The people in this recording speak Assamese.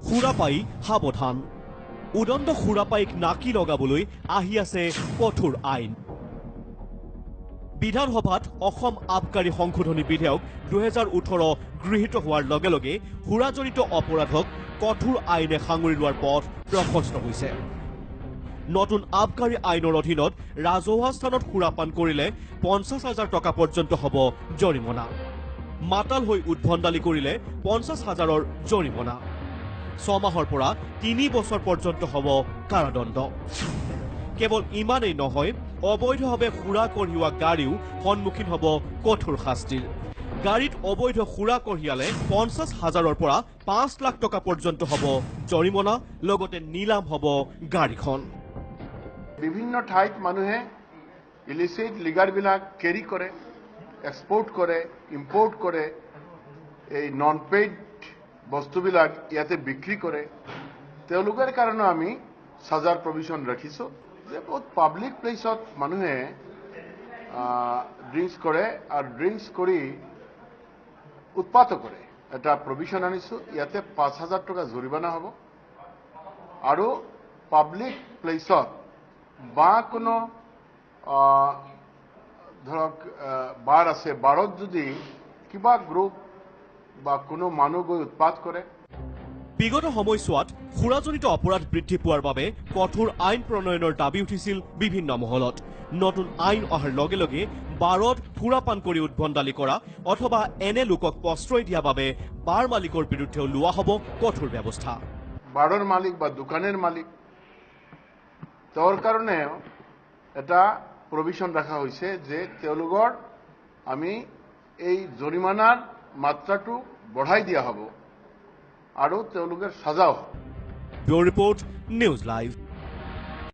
সুৰাপায়ী সাৱধান। উদণ্ড সুৰাপায়ীক নাকি লগাবলৈ আহি আছে কঠোৰ আইন। বিধানসভাত অসম আবকাৰী সংশোধনী বিধেয়ক 2018 গৃহীত হোৱাৰ লগে লগে সুৰাজনিত অপৰাধক কঠোৰ আইনে সাঙুৰি লোৱাৰ পথ প্ৰশস্ত হৈছে। নতুন আবকাৰী আইনৰ অধীনত ৰাজহুৱা স্থানত সুৰাপান কৰিলে 50,000 টকা পৰ্যন্ত হ'ব জৰিমনা। মাতাল হৈ উদ্ভণ্ডালি কৰিলে 50,000ৰ জৰিমনা। 6 মাহৰ পৰা 3 বছৰ পৰ্যন্ত হ'ব কাৰাদণ্ড। কেৱল ইমানেই নহয়, অবৈধভাৱে সুৰা কঢ়িওৱা গাড়ীও সন্মুখীন হ'ব কঠোৰ শাস্তিৰ। গাড়ীত অবৈধ সুৰা কঢ়িয়ালে 50,000ৰ পৰা 5 লাখ টকা পৰ্যন্ত হ'ব জৰিমনা, লগতে নিলাম হ'ব গাড়ীখন। বিভিন্ন ঠাইত মানুহে ইলিচিট লিগাৰবিলাক কেৰি কৰে, এক্সপৰ্ট কৰে, ইম্পৰ্ট কৰে, এই নন পেইড বস্তুবিলাক ইয়াতে বিক্ৰী কৰে। তেওঁলোকৰ কাৰণে আমি সাজাৰ প্ৰভিজন ৰাখিছোঁ যে বহুত পাব্লিক প্লেচত মানুহে ড্ৰিংকছ কৰে আৰু ড্ৰিংকছ কৰি উৎপাত কৰে। এটা প্ৰভিজন আনিছোঁ, ইয়াতে 5,000 টকা জৰিমনা হ'ব। আৰু পাব্লিক প্লেচত বা কোনো ধৰক বাৰ আছে, বাৰত যদি কিবা গ্ৰুপ বা কোনো মানুহ গৈ উৎপাত কৰে। বিগত সময়ছোৱাত সুৰাজনিত অপৰাধ বৃদ্ধি পোৱাৰ বাবে কঠোৰ আইন প্ৰণয়নৰ দাবী উঠিছিল বিভিন্ন মহলত। নতুন আইন অহাৰ লগে লগে বাৰত সুৰাপান কৰি উদ্ভণ্ডালি কৰা অথবা এনে লোকক প্ৰশ্ৰয় দিয়া বাবে বাৰ মালিকৰ বিৰুদ্ধেও লোৱা হ'ব কঠোৰ ব্যৱস্থা। বাৰৰ মালিক বা দোকানেৰ মালিক তেওঁৰ কাৰণে এটা প্ৰভিজন ৰখা হৈছে যে তেওঁলোকৰ আমি এই জৰিমনাৰ মাত্ৰাটো বঢ়াই দিয়া হ'ব আৰু তেওঁলোকৰ সাজাও হ'ব। Bureau report, news live.